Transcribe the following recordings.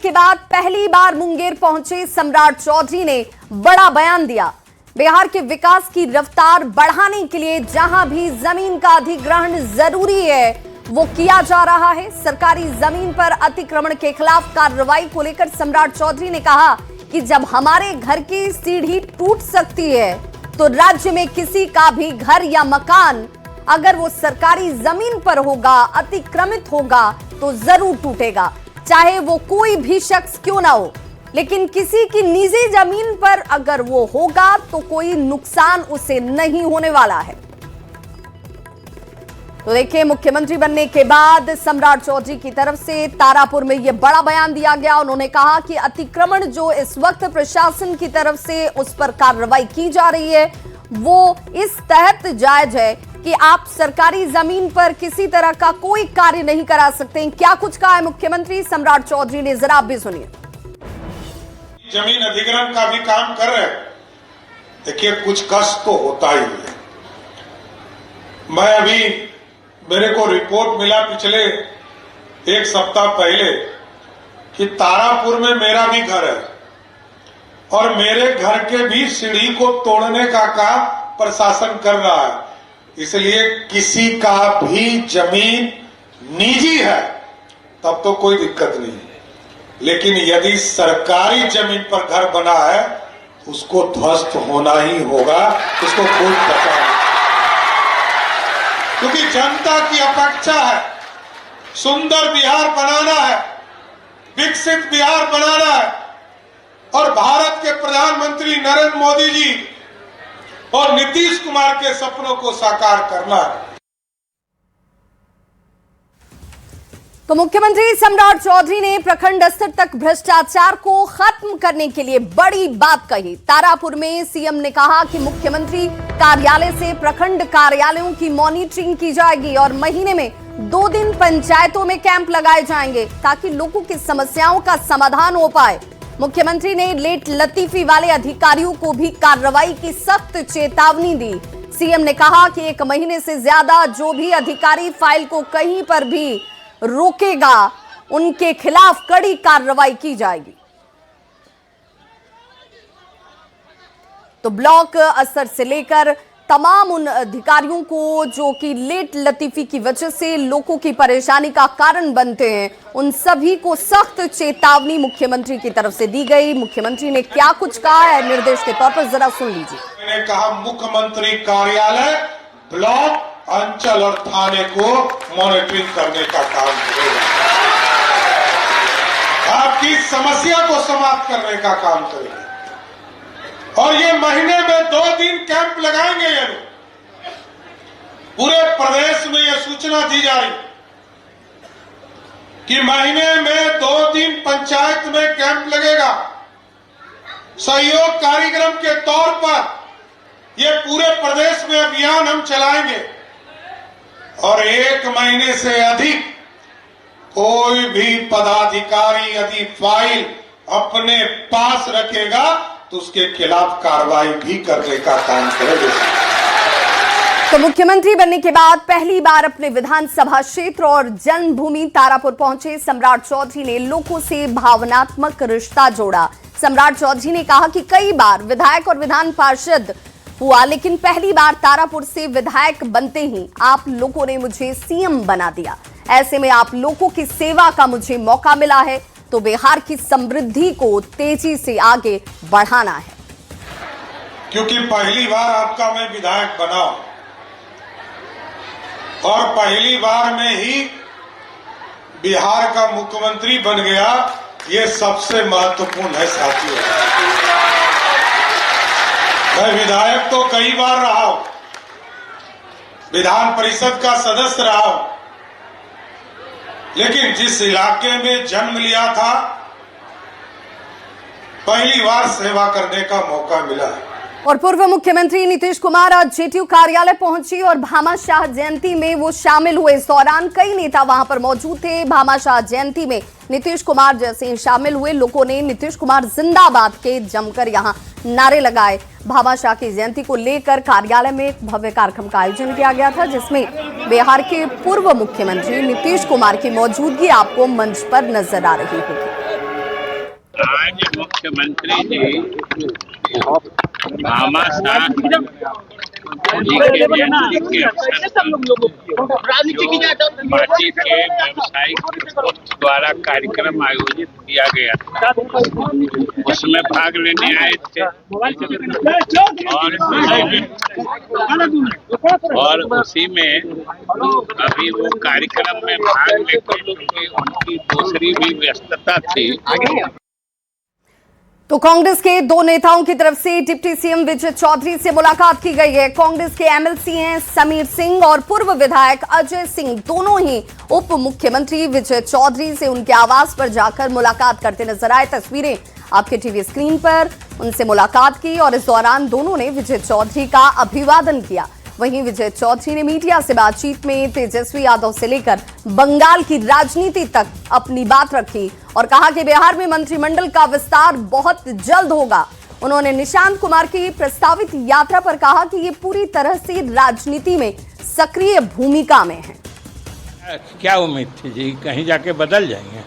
के बाद पहली बार मुंगेर पहुंचे सम्राट चौधरी ने बड़ा बयान दिया। बिहार के विकास की रफ्तार बढ़ाने के लिए जहां भी जमीन का अधिग्रहण जरूरी है वो किया जा रहा है। सरकारी जमीन पर अतिक्रमण के खिलाफ कार्रवाई को लेकर सम्राट चौधरी ने कहा कि जब हमारे घर की सीढ़ी टूट सकती है तो राज्य में किसी का भी घर या मकान अगर वो सरकारी जमीन पर होगा, अतिक्रमित होगा तो जरूर टूटेगा, चाहे वो कोई भी शख्स क्यों ना हो। लेकिन किसी की निजी जमीन पर अगर वो होगा तो कोई नुकसान उसे नहीं होने वाला है। तो देखिए, मुख्यमंत्री बनने के बाद सम्राट चौधरी की तरफ से तारापुर में यह बड़ा बयान दिया गया। उन्होंने कहा कि अतिक्रमण जो इस वक्त प्रशासन की तरफ से उस पर कार्रवाई की जा रही है वो इस तहत जायज है कि आप सरकारी जमीन पर किसी तरह का कोई कार्य नहीं करा सकते। क्या कुछ कहा है मुख्यमंत्री सम्राट चौधरी ने, जरा आप भी सुनिए। जमीन अधिग्रहण का भी काम कर रहे हैं। देखिए, कुछ कष्ट तो होता ही है। मैं अभी मेरे को रिपोर्ट मिला पिछले एक सप्ताह पहले कि तारापुर में मेरा भी घर है और मेरे घर के भी सीढ़ी को तोड़ने का काम प्रशासन कर रहा है। इसलिए किसी का भी जमीन निजी है तब तो कोई दिक्कत नहीं है, लेकिन यदि सरकारी जमीन पर घर बना है उसको ध्वस्त होना ही होगा, उसको कोई पता नहीं। क्योंकि जनता की अपेक्षा है सुंदर बिहार बनाना है, विकसित बिहार बनाना है और भारत के प्रधानमंत्री नरेंद्र मोदी जी और नीतीश कुमार के सपनों को साकार करना है। तो मुख्यमंत्री सम्राट चौधरी ने प्रखंड स्तर तक भ्रष्टाचार को खत्म करने के लिए बड़ी बात कही। तारापुर में सीएम ने कहा कि मुख्यमंत्री कार्यालय से प्रखंड कार्यालयों की मॉनिटरिंग की जाएगी और महीने में 2 दिन पंचायतों में कैंप लगाए जाएंगे ताकि लोगों की समस्याओं का समाधान हो पाए। मुख्यमंत्री ने लेट लतीफी वाले अधिकारियों को भी कार्रवाई की सख्त चेतावनी दी। सीएम ने कहा कि 1 महीने से ज्यादा जो भी अधिकारी फाइल को कहीं पर भी रोकेगा उनके खिलाफ कड़ी कार्रवाई की जाएगी। तो ब्लॉक स्तर से लेकर तमाम उन अधिकारियों को जो कि लेट लतीफी की वजह से लोगों की परेशानी का कारण बनते हैं, उन सभी को सख्त चेतावनी मुख्यमंत्री की तरफ से दी गई। मुख्यमंत्री ने क्या कुछ कहा है निर्देश के तौर पर जरा सुन लीजिए। मैंने कहा मुख्यमंत्री कार्यालय ब्लॉक, अंचल और थाने को मॉनिटरिंग करने का काम करेगा, आपकी समस्या को समाप्त करने का काम करेगा और ये महीने में 2 दिन कैंप लगाएंगे। ये लोग पूरे प्रदेश में ये सूचना दी जा रही कि महीने में 2 दिन पंचायत में कैंप लगेगा। सहयोग कार्यक्रम के तौर पर ये पूरे प्रदेश में अभियान हम चलाएंगे और 1 महीने से अधिक कोई भी पदाधिकारी यदि फाइल अपने पास रखेगा तो उसके खिलाफ कार्रवाई भी करने का काम करेंगे। तो मुख्यमंत्री बनने के बाद पहली बार अपने विधानसभा क्षेत्र और जन्मभूमि तारापुर पहुंचे सम्राट चौधरी ने लोगों से भावनात्मक रिश्ता जोड़ा। सम्राट चौधरी ने कहा कि कई बार विधायक और विधान पार्षद हुआ, लेकिन पहली बार तारापुर से विधायक बनते ही आप लोगों ने मुझे सीएम बना दिया। ऐसे में आप लोगों की सेवा का मुझे मौका मिला है तो बिहार की समृद्धि को तेजी से आगे बढ़ाना है। क्योंकि पहली बार आपका मैं विधायक बना और पहली बार में ही बिहार का मुख्यमंत्री बन गया, ये सबसे महत्वपूर्ण है साथियों। मैं विधायक तो कई बार रहा हूं, विधान परिषद का सदस्य रहा हूं, लेकिन जिस इलाके में जन्म लिया था पहली बार सेवा करने का मौका मिला है। और पूर्व मुख्यमंत्री नीतीश कुमार आज जेटीयू कार्यालय पहुंची और भामाशाह जयंती में वो शामिल हुए। इस दौरान कई नेता वहां पर मौजूद थे। भामाशाह जयंती में नीतीश कुमार जैसे ही शामिल हुए, लोगों ने नीतीश कुमार जिंदाबाद के जमकर यहां नारे लगाए। भामाशाह की जयंती को लेकर कार्यालय में एक भव्य कार्यक्रम का आयोजन किया गया था, जिसमें बिहार के पूर्व मुख्यमंत्री नीतीश कुमार की मौजूदगी आपको मंच पर नजर आ रही होगी। मुख्यमंत्री जी भामाशाह जी के जयंती के अवसर पर जो पार्टी के व्यावसायिक द्वारा कार्यक्रम आयोजित किया गया था, उसमें भाग लेने आए थे और उसी में अभी वो कार्यक्रम में भाग लेते क्योंकि उनकी दूसरी भी व्यस्तता थी। तो कांग्रेस के दो नेताओं की तरफ से डिप्टी सीएम विजय चौधरी से मुलाकात की गई है। कांग्रेस के एमएलसी हैं समीर सिंह और पूर्व विधायक अजय सिंह, दोनों ही उप मुख्यमंत्री विजय चौधरी से उनके आवास पर जाकर मुलाकात करते नजर आए। तस्वीरें आपके टीवी स्क्रीन पर, उनसे मुलाकात की और इस दौरान दोनों ने विजय चौधरी का अभिवादन किया। वहीं विजय चौधरी ने मीडिया से बातचीत में तेजस्वी यादव से लेकर बंगाल की राजनीति तक अपनी बात रखी और कहा कि बिहार में मंत्रिमंडल का विस्तार बहुत जल्द होगा। उन्होंने निशांत कुमार की प्रस्तावित यात्रा पर कहा कि ये पूरी तरह से राजनीति में सक्रिय भूमिका में है। क्या उम्मीद थी जी, कहीं जाके बदल जाएंगे?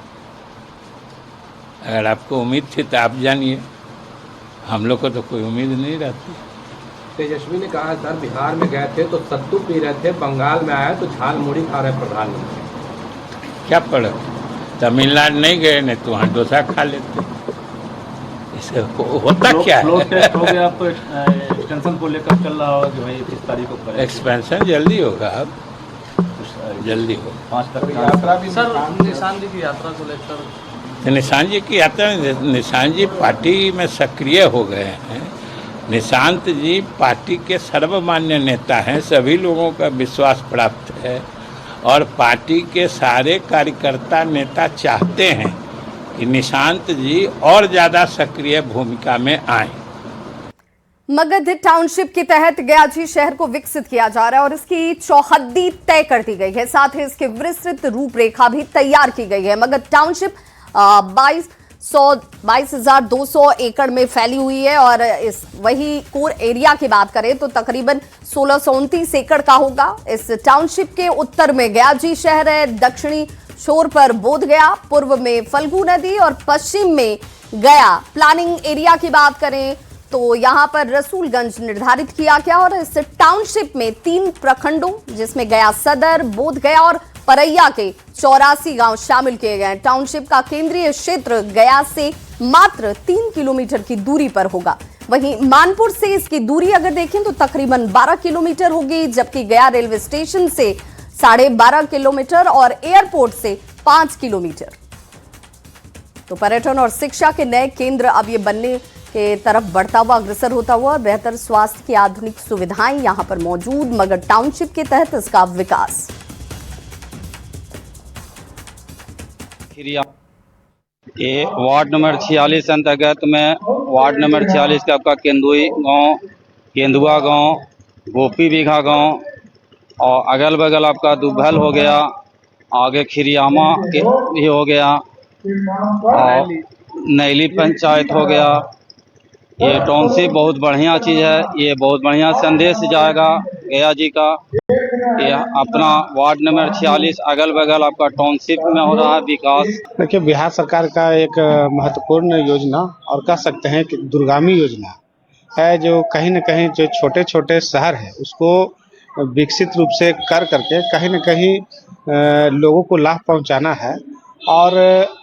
अगर आपको उम्मीद थी तो आप जानिए, हम लोग को तो कोई उम्मीद नहीं रहती। तेजस्वी ने कहा सर बिहार में गए थे तो सत्तू पी रहे थे, बंगाल में आए तो झाल मुड़ी खा रहे प्रधानमंत्री। क्या पड़ा, तमिलनाडु नहीं गए नहीं तो वहाँ डोसा खा लेते। इससे होता क्या है? हो गया, आप तो एक्सटेंशन को लेकर चल रहा होगा कि भाई 30 तारीख को करें। एक्सपेंशन जल्दी होगा, अब जल्दी होगा। 5 तक यात्रा भी सर, निशान जी की यात्रा को लेकर, निशांत जी की यात्रा, निशांत जी पार्टी में सक्रिय हो गए हैं। निशांत जी पार्टी के सर्वमान्य नेता हैं, सभी लोगों का विश्वास प्राप्त है और पार्टी के सारे कार्यकर्ता नेता चाहते हैं कि निशांत जी और ज्यादा सक्रिय भूमिका में आए। मगध टाउनशिप के तहत गयाजी शहर को विकसित किया जा रहा है और इसकी चौहद्दी तय कर दी गई है, साथ ही इसकी विस्तृत रूपरेखा भी तैयार की गई है। मगध टाउनशिप 22,200 एकड़ में फैली हुई है और इस वही कोर एरिया की बात करें तो तकरीबन 1629 एकड़ का होगा। इस टाउनशिप के उत्तर में गयाजी शहर है, दक्षिणी छोर पर बोधगया, पूर्व में फल्गु नदी और पश्चिम में गया। प्लानिंग एरिया की बात करें तो यहां पर रसूलगंज निर्धारित किया गया और इस टाउनशिप में 3 प्रखंडों जिसमें गया सदर, बोधगया और परैया के 84 गांव शामिल किए गए। टाउनशिप का केंद्रीय क्षेत्र गया से मात्र 3 किलोमीटर की दूरी पर होगा। वहीं मानपुर से इसकी दूरी अगर देखें तो तकरीबन 12 किलोमीटर होगी, जबकि गया रेलवे स्टेशन से 12.5 किलोमीटर और एयरपोर्ट से 5 किलोमीटर। तो पर्यटन और शिक्षा के नए केंद्र अब ये बनने के तरफ बढ़ता हुआ अग्रसर होता हुआ और बेहतर स्वास्थ्य की आधुनिक सुविधाएं यहां पर मौजूद। मगध टाउनशिप के तहत इसका विकास। ये वार्ड नंबर 46 अंतर्गत में वार्ड नंबर 46 का आपका केंदुई गांव, केंदुआ गांव, गोपी बीघा गांव और अगल बगल आपका दुबहल हो गया, आगे खिरियामा भी हो गया और नैली पंचायत हो गया। ये टाउनशिप बहुत बढ़िया चीज़ है, ये बहुत बढ़िया संदेश जाएगा गया जी का। ये अपना वार्ड नंबर 46 अगल बगल आपका टाउनशिप में हो रहा है विकास। देखिए, बिहार सरकार का एक महत्वपूर्ण योजना और कह सकते हैं कि दूरगामी योजना है, जो कहीं न कहीं जो छोटे छोटे शहर है उसको विकसित रूप से कर करके कहीं न कहीं लोगों को लाभ पहुंचाना है। और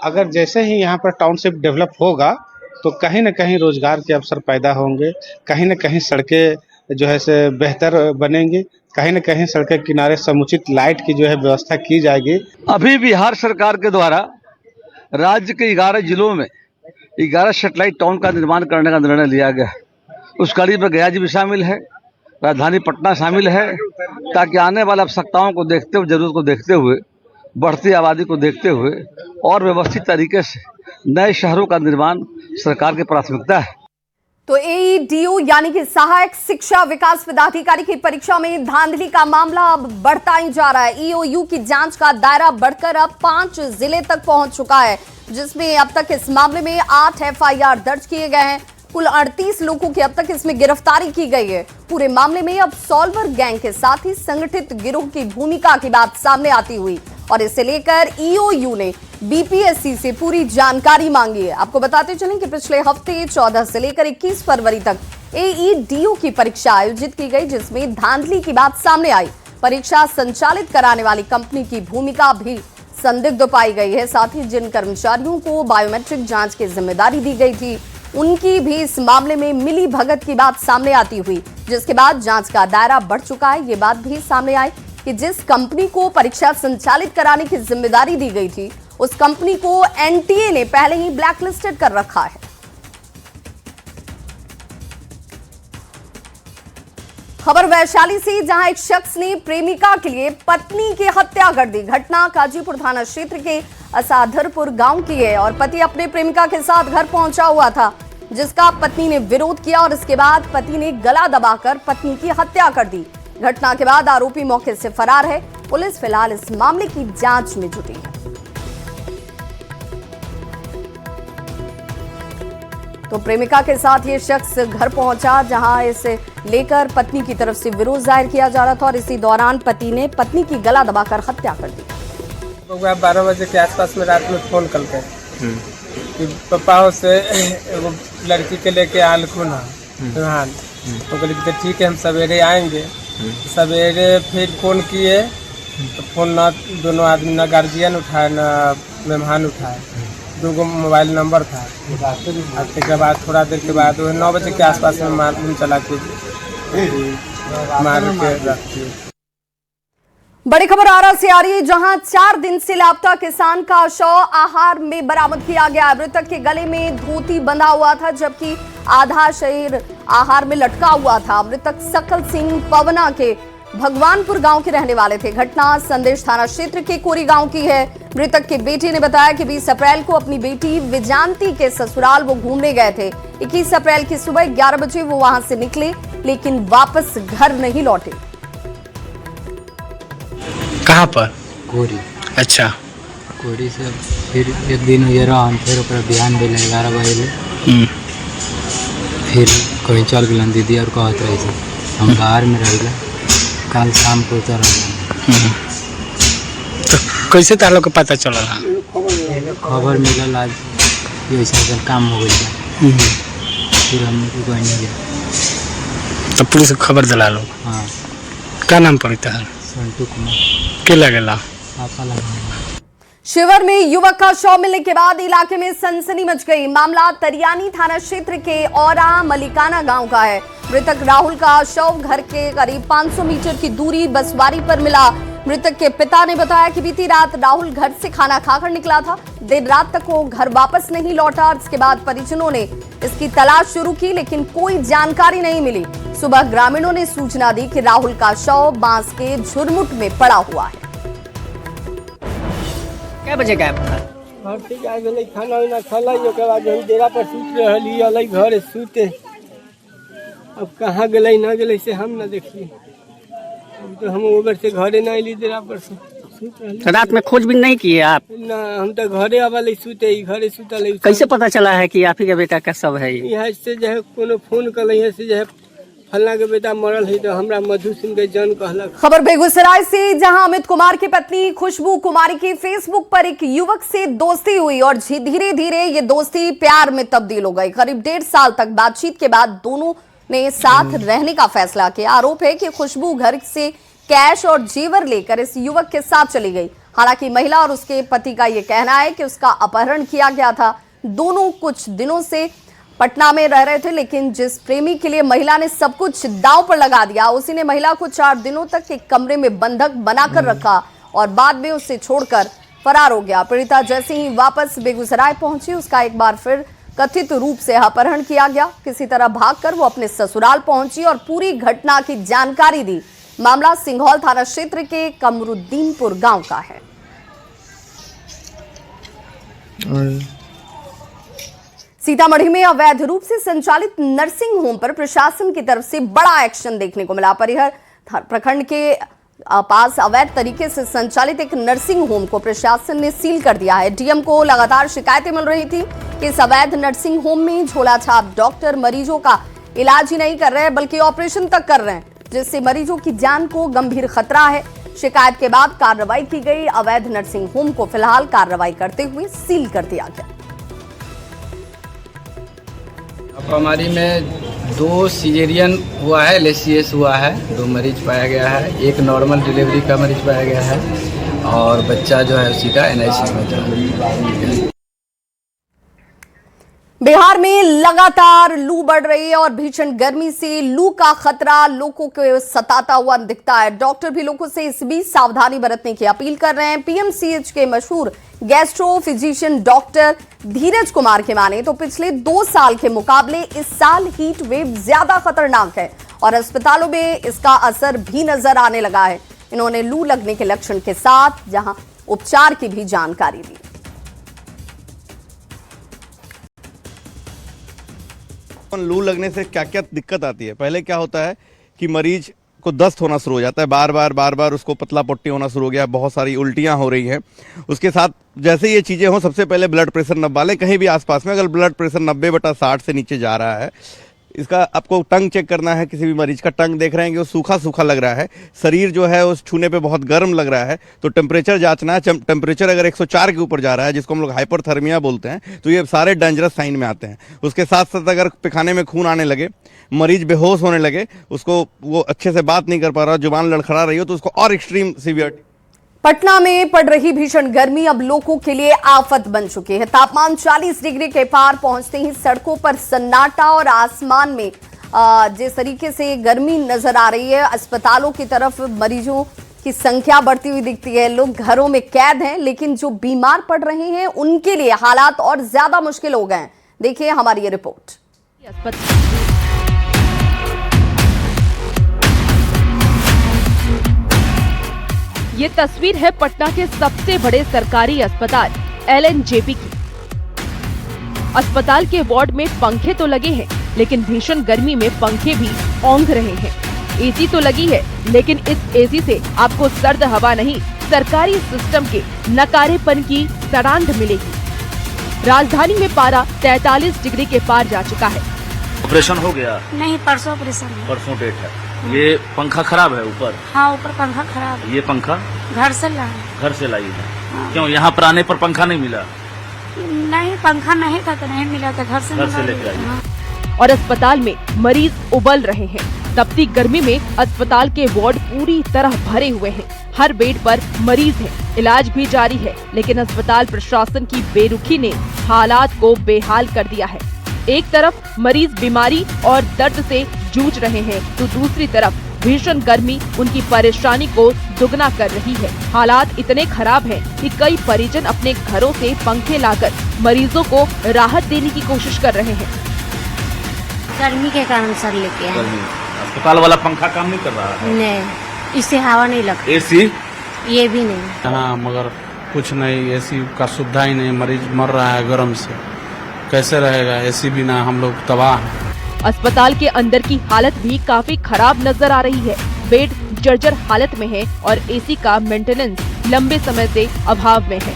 अगर जैसे ही यहाँ पर टाउनशिप डेवलप होगा तो कहीं न कहीं रोजगार के अवसर पैदा होंगे, कहीं न कहीं सड़कें जो है से बेहतर बनेंगी, कहीं न कहीं सड़कें किनारे समुचित लाइट की जो है व्यवस्था की जाएगी। अभी बिहार सरकार के द्वारा राज्य के 11 जिलों में 11 सैटेलाइट टाउन का निर्माण करने का निर्णय लिया गया है। उस कड़ी में गया जी भी शामिल है, राजधानी पटना शामिल है, ताकि आने वाली आवश्यकताओं को देखते हुए, जरूरत को देखते हुए, बढ़ती आबादी को देखते हुए और व्यवस्थित तरीके से नए शहरों का निर्माण सरकार की प्राथमिकता है। तो एईडीओ यानी कि सहायक शिक्षा विकास पदाधिकारी की परीक्षा में धांधली का मामला अब बढ़ता ही जा रहा है। ईओयू की जांच का दायरा बढ़कर अब 5 जिले तक पहुंच चुका है, जिसमें अब तक इस मामले में 8 एफआईआर दर्ज किए गए हैं। कुल 38 लोगों की अब तक इसमें गिरफ्तारी की गई है। पूरे मामले में अब सॉल्वर गैंग के साथ ही संगठित गिरोह की भूमिका की बात सामने आती हुई और इसे लेकर ईओयू ने बीपीएससी से पूरी जानकारी मांगी है। आपको बताते चलें कि पिछले हफ्ते 14 से लेकर 21 फरवरी तक एईडीओ की परीक्षा आयोजित की गई, जिसमें धांधली की बात सामने आई। परीक्षा संचालित कराने वाली कंपनी की भूमिका भी संदिग्ध पाई गई है। साथ ही जिन कर्मचारियों को बायोमेट्रिक जांच की जिम्मेदारी दी गई थी, उनकी भी इस मामले में मिली भगत की बात सामने आती हुई, जिसके बाद जांच का दायरा बढ़ चुका है। ये बात भी सामने आई कि जिस कंपनी को परीक्षा संचालित कराने की जिम्मेदारी दी गई थी, उस कंपनी को एनटीए ने पहले ही ब्लैकलिस्टेड कर रखा है। खबर वैशाली से, जहां एक शख्स ने प्रेमिका के लिए पत्नी की हत्या कर दी। घटना काजीपुर थाना क्षेत्र के असाधरपुर गांव की है और पति अपने प्रेमिका के साथ घर पहुंचा हुआ था, जिसका पत्नी ने विरोध किया और इसके बाद पति ने गला दबाकर पत्नी की हत्या कर दी। घटना के बाद आरोपी मौके से फरार है। पुलिस फिलहाल इस मामले की जांच में जुटी है। तो प्रेमिका के साथ ये शख्स घर पहुंचा, जहां इसे लेकर पत्नी की तरफ से विरोध जाहिर किया जा रहा था और इसी दौरान पति ने पत्नी की गला दबाकर हत्या कर दी। 12 बजे के आसपास में रात में फोन कर के कि पापा से एगो लड़की के लेके आल खुन हाँ, तो कहली ठीक है हम सवेरे आएंगे। सवेरे फिर फोन किए तो फोन ना दोनों आदमी, ना गार्जियन उठाए ना मेहमान उठाए। 2 मोबाइल नंबर था। उसके बाद थोड़ा देर के बाद 9 बजे के आसपास में मालूम चला कि मार के रखी। बड़ी खबर आरा से आ रही है, जहां 4 दिन से लापता किसान का शव आहार में बरामद किया गया। मृतक के गले में धोती बंधा हुआ था, जबकि आधा शरीर आहार में लटका हुआ था। मृतक सकल सिंह पवना के भगवानपुर गांव के रहने वाले थे। घटना संदेश थाना क्षेत्र के कोरी गांव की है। मृतक के बेटे ने बताया कि 20 अप्रैल को अपनी बेटी विजांती के ससुराल वो घूमने गए थे। 21 अप्रैल की सुबह 11 बजे वो वहां से निकले, लेकिन वापस घर नहीं लौटे। कहाँ पर? कोरी। अच्छा। कोरी से फिर एक दिन ये रहा, फिर ऊपर बिहान भेल 11 बजे फिर कहीं चल गए दीदी और कहत रही से हम बाहर में रह गए। कल शाम को उतर तो कैसे तार लोग को पता चला? खबर मिलल आज ऐसा काम हो गई, फिर हमने को कोई नहीं गया। तो पुलिस को खबर दिला लो। हाँ। क्या नाम पड़ता है? संटू कुमार। के लगेला? पापा लगा। शिवर में युवक का शव मिलने के बाद इलाके में सनसनी मच गई। मामला तरियानी थाना क्षेत्र के औरा मलिकाना गांव का है। मृतक राहुल का शव घर के करीब 500 मीटर की दूरी बसवारी पर मिला। मृतक के पिता ने बताया कि बीती रात राहुल घर से खाना खाकर निकला था। देर रात तक वो घर वापस नहीं लौटा। इसके बाद परिजनों ने इसकी तलाश शुरू की, लेकिन कोई जानकारी नहीं मिली। सुबह ग्रामीणों ने सूचना दी कि राहुल का शव बांस के झुरमुट में पड़ा हुआ है। क्या बजे गायब था? खाना वाना खाला, हम डेरा पर सूत रही अलग घर सूते। अब कहाँ गए ना गए से हम ना देखिए। अब तो हम उधर से घरे ना अली, डेरा पर तो रात में खोजबीन नहीं किए आप? ना, हम तो घरे आवाले सूते, घरे सूतल। कैसे पता चला है कि आप ही का बेटा का सब है? यहाँ से जो है कोनो फोन कर से जो है फलना के बेटा मरल है, तो हमरा मधु सिंह के जन कहलक। खबर बेगूसराय से, जहां अमित कुमार की पत्नी खुशबू कुमारी की फेसबुक पर एक युवक से दोस्ती हुई और धीरे धीरे ये दोस्ती प्यार में तब्दील हो गई। करीब 1.5 साल तक बातचीत के बाद दोनों ने साथ रहने का फैसला किया। आरोप है कि खुशबू घर से कैश और जेवर लेकर इस युवक के साथ चली गई। हालांकि महिला और उसके पति का यह कहना है कि उसका अपहरण किया गया था। दोनों कुछ दिनों से पटना में रह रहे थे, लेकिन जिस प्रेमी के लिए महिला ने सब कुछ दांव पर लगा दिया, उसी ने महिला को 4 दिनों तक एक कमरे में बंधक बनाकर रखा और बाद में उसे छोड़कर फरार हो गया। पीड़िता जैसे ही वापस बेगूसराय पहुंची, उसका एक बार फिर कथित रूप से अपहरण किया गया। किसी तरह भागकर वो अपने ससुराल पहुंची और पूरी घटना की जानकारी दी। मामला सिंघौल थाना क्षेत्र के कमरुद्दीनपुर गांव का है। सीतामढ़ी में अवैध रूप से संचालित नर्सिंग होम पर प्रशासन की तरफ से बड़ा एक्शन देखने को मिला। परिहर प्रखंड के पास अवैध तरीके से संचालित एक नर्सिंग होम को प्रशासन ने सील कर दिया है। डीएम को लगातार शिकायतें मिल रही थी कि इस अवैध नर्सिंग होम में झोला छाप डॉक्टर मरीजों का इलाज ही नहीं कर रहे हैं, बल्कि ऑपरेशन तक कर रहे हैं, जिससे मरीजों की जान को गंभीर खतरा है। शिकायत के बाद कार्रवाई की गई। अवैध नर्सिंग होम को फिलहाल कार्रवाई करते हुए सील कर दिया गया। हमारी में 2 सिजेरियन हुआ है, LACS हुआ है, 2 मरीज पाया गया है, एक नॉर्मल डिलीवरी का मरीज पाया गया है और बच्चा जो है उसी का NICU में था। बिहार में लगातार लू बढ़ रही है और भीषण गर्मी से लू का खतरा लोगों को सताता हुआ दिखता है। डॉक्टर भी लोगों से इस बीच सावधानी बरतने की अपील कर रहे हैं। PMCH के मशहूर गैस्ट्रो फिजिशियन डॉक्टर धीरज कुमार के माने तो पिछले 2 साल के मुकाबले इस साल हीट वेव ज्यादा खतरनाक है और अस्पतालों में इसका असर भी नजर आने लगा है। इन्होंने लू लगने के लक्षण के साथ जहां उपचार की भी जानकारी दी। लू लगने से क्या क्या दिक्कत आती है। पहले क्या होता है कि मरीज को दस्त होना शुरू हो जाता है, बार बार उसको पतला पट्टी होना शुरू हो गया, बहुत सारी उल्टियां हो रही हैं। उसके साथ जैसे ये चीज़ें हों, सबसे पहले ब्लड प्रेशर नब्बा लें। कहीं भी आसपास में अगर ब्लड प्रेशर 90/60 से नीचे जा रहा है, इसका आपको टंग चेक करना है। किसी भी मरीज का टंग देख रहे हैं कि वो सूखा सूखा लग रहा है, शरीर जो है उस छूने पे बहुत गर्म लग रहा है, तो टेम्परेचर जांचना है। टेम्परेचर अगर 104 के ऊपर जा रहा है, जिसको हम लोग हाइपरथर्मिया बोलते हैं, तो ये सारे डेंजरस साइन में आते हैं। उसके साथ साथ अगर पैखाने में खून आने लगे, मरीज बेहोश होने लगे, उसको वो अच्छे से बात नहीं कर पा रहा, जुबान लड़खड़ा रही हो, तो उसको और एक्सट्रीम सीवियरिटी। पटना में पड़ रही भीषण गर्मी अब लोगों के लिए आफत बन चुकी है। तापमान 40 डिग्री के पार पहुंचते ही सड़कों पर सन्नाटा और आसमान में जिस तरीके से गर्मी नजर आ रही है, अस्पतालों की तरफ मरीजों की संख्या बढ़ती हुई दिखती है। लोग घरों में कैद हैं, लेकिन जो बीमार पड़ रहे हैं उनके लिए हालात और ज्यादा मुश्किल हो गए हैं। देखिए हमारी ये रिपोर्ट। ये तस्वीर है पटना के सबसे बड़े सरकारी अस्पताल LNJP की। अस्पताल के वार्ड में पंखे तो लगे हैं, लेकिन भीषण गर्मी में पंखे भी औंध रहे हैं। AC तो लगी है, लेकिन इस AC से आपको सर्द हवा नहीं, सरकारी सिस्टम के नकारेपन की सरांध मिलेगी। राजधानी में पारा 43 डिग्री के पार जा चुका है। ऑपरेशन हो गया? नहीं, परसों ऑपरेशन है। परसों डेट है। ये पंखा खराब है ऊपर? हाँ, ऊपर पंखा खराब है। ये पंखा घर से लाए? घर से लाई है। हाँ। क्यों, यहाँ पर आने पर पंखा नहीं मिला? नहीं, पंखा नहीं था तो नहीं मिला था, घर से लेकर आई। हाँ। और अस्पताल में मरीज उबल रहे हैं। तपती गर्मी में अस्पताल के वार्ड पूरी तरह भरे हुए हैं। हर बेड पर मरीज है, इलाज भी जारी है, लेकिन अस्पताल प्रशासन की बेरुखी ने हालात को बेहाल कर दिया है। एक तरफ मरीज बीमारी और दर्द से जूझ रहे हैं, तो दूसरी तरफ भीषण गर्मी उनकी परेशानी को दुगना कर रही है। हालात इतने खराब हैं कि कई परिजन अपने घरों से पंखे लाकर मरीजों को राहत देने की कोशिश कर रहे हैं। गर्मी के कारण सर लेके आए। अस्पताल वाला पंखा काम नहीं कर रहा है? नहीं, इससे हवा नहीं लगती। AC? ये भी नहीं। हाँ, मगर कुछ नहीं, AC का सुविधा ही नहीं। मरीज मर रहा है गर्म से, कैसे रहेगा AC बिना? हम लोग तबाह हैं। अस्पताल के अंदर की हालत भी काफी खराब नजर आ रही है। बेड जर्जर हालत में है और AC का मेंटेनेंस लंबे समय से अभाव में है।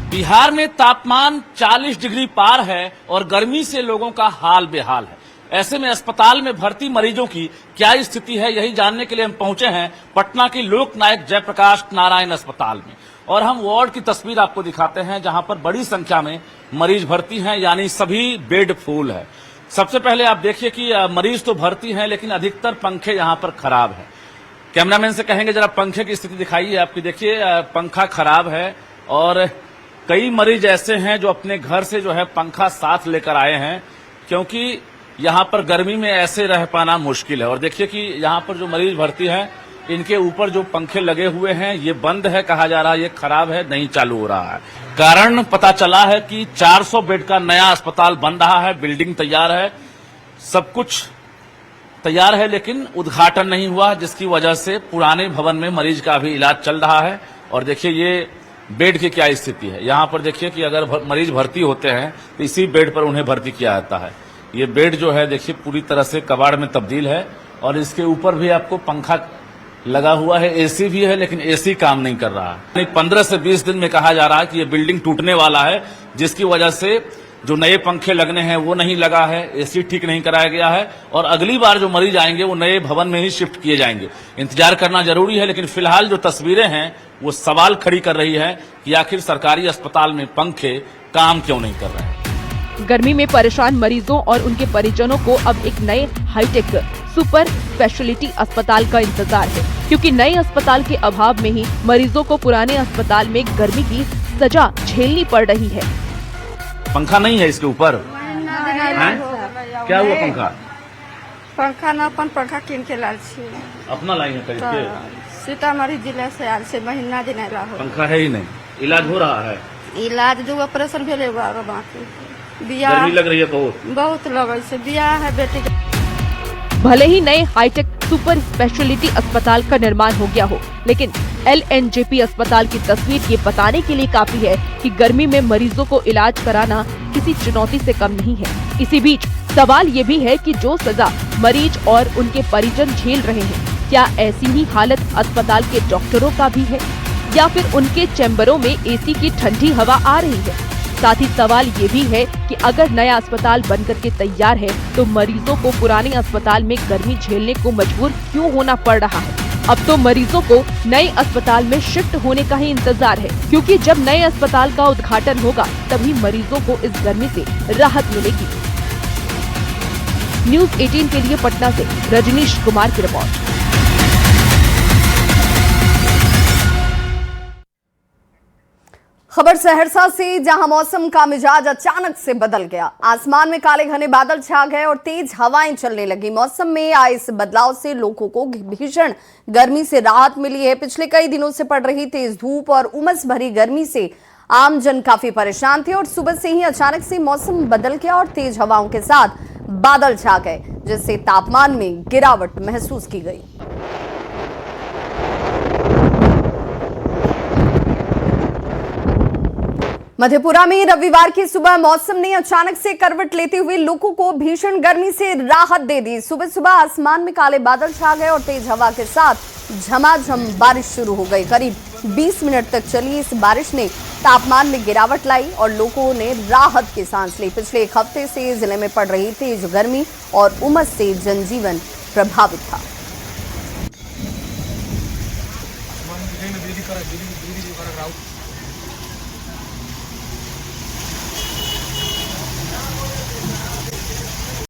बिहार में तापमान 40 डिग्री पार है और गर्मी से लोगों का हाल बेहाल है। ऐसे में अस्पताल में भर्ती मरीजों की क्या स्थिति है, यही जानने के लिए हम पहुंचे हैं पटना की लोकनायक जयप्रकाश नारायण अस्पताल में। और हम वार्ड की तस्वीर आपको दिखाते हैं, जहां पर बड़ी संख्या में मरीज भर्ती हैं, यानी सभी बेड फुल है। सबसे पहले आप देखिए कि मरीज तो भर्ती हैं, लेकिन अधिकतर पंखे यहां पर खराब है। कैमरामैन से कहेंगे जरा पंखे की स्थिति दिखाइए। आपकी देखिए पंखा खराब है और कई मरीज ऐसे हैं जो अपने घर से जो है पंखा साथ लेकर आए हैं, क्योंकि यहाँ पर गर्मी में ऐसे रह पाना मुश्किल है। और देखिए कि यहाँ पर जो मरीज भर्ती हैं, इनके ऊपर जो पंखे लगे हुए हैं ये बंद है, कहा जा रहा है ये खराब है, नहीं चालू हो रहा है। कारण पता चला है कि 400 बेड का नया अस्पताल बन रहा है, बिल्डिंग तैयार है, सब कुछ तैयार है, लेकिन उद्घाटन नहीं हुआ, जिसकी वजह से पुराने भवन में मरीज का अभी इलाज चल रहा है। और देखिए ये बेड की क्या स्थिति है। यहाँ पर देखिए कि अगर मरीज भर्ती होते हैं तो इसी बेड पर उन्हें भर्ती किया जाता है। ये बेड जो है देखिए पूरी तरह से कबाड़ में तब्दील है और इसके ऊपर भी आपको पंखा लगा हुआ है, AC भी है, लेकिन AC काम नहीं कर रहा है। 15 से 20 दिन में कहा जा रहा है कि ये बिल्डिंग टूटने वाला है, जिसकी वजह से जो नए पंखे लगने हैं वो नहीं लगा है, एसी ठीक नहीं कराया गया है और अगली बार जो मरीज आएंगे वो नए भवन में ही शिफ्ट किए जाएंगे। इंतजार करना जरूरी है, लेकिन फिलहाल जो तस्वीरें हैं वो सवाल खड़ी कर रही है कि आखिर सरकारी अस्पताल में पंखे काम क्यों नहीं कर रहे हैं। गर्मी में परेशान मरीजों और उनके परिजनों को अब एक नए हाईटेक सुपर स्पेशलिटी अस्पताल का इंतजार है, क्योंकि नए अस्पताल के अभाव में ही मरीजों को पुराने अस्पताल में गर्मी की सजा झेलनी पड़ रही है। पंखा नहीं है इसके ऊपर, क्या हुआ पंखा? पंखा न अपन पंखा किन के लाल छी, अपना लाई है खरीद के? सीतामढ़ी जिला से आल से महीना दिन ला हो। पंखा है ही नहीं, इलाज हो रहा है? इलाज जो ऑपरेशन भेले बाकी गर्मी लग रही है बहुत लगे से बियाह है बेटी। भले ही नए हाईटेक सुपर स्पेशलिटी अस्पताल का निर्माण हो गया हो, लेकिन LNJP अस्पताल की तस्वीर ये बताने के लिए काफी है कि गर्मी में मरीजों को इलाज कराना किसी चुनौती से कम नहीं है। इसी बीच सवाल ये भी है कि जो सजा मरीज और उनके परिजन झेल रहे हैं, क्या ऐसी ही हालत अस्पताल के डॉक्टरों का भी है, या फिर उनके चैम्बरों में AC की ठंडी हवा आ रही है। साथ ही सवाल ये भी है कि अगर नया अस्पताल बनकर के तैयार है तो मरीजों को पुराने अस्पताल में गर्मी झेलने को मजबूर क्यों होना पड़ रहा है। अब तो मरीजों को नए अस्पताल में शिफ्ट होने का ही इंतजार है, क्योंकि जब नए अस्पताल का उद्घाटन होगा तभी मरीजों को इस गर्मी से राहत मिलेगी। न्यूज़ 18 के लिए पटना से रजनीश कुमार की रिपोर्ट। खबर सहरसा से, जहां मौसम का मिजाज अचानक से बदल गया। आसमान में काले घने बादल छा गए और तेज हवाएं चलने लगी। मौसम में आए इस बदलाव से लोगों को भीषण गर्मी से राहत मिली है। पिछले कई दिनों से पड़ रही तेज धूप और उमस भरी गर्मी से आमजन काफी परेशान थे और सुबह से ही अचानक से मौसम बदल गया और तेज हवाओं के साथ बादल छा गए, जिससे तापमान में गिरावट महसूस की गई। मधेपुरा में रविवार की सुबह मौसम ने अचानक से करवट लेते हुए लोगों को भीषण गर्मी से राहत दे दी। सुबह सुबह आसमान में काले बादल छा गए और तेज हवा के साथ झमाझम बारिश शुरू हो गई। करीब 20 मिनट तक चली इस बारिश ने तापमान में गिरावट लाई और लोगों ने राहत की सांस ली। पिछले एक हफ्ते से जिले में पड़ रही तेज गर्मी और उमस से जनजीवन प्रभावित था।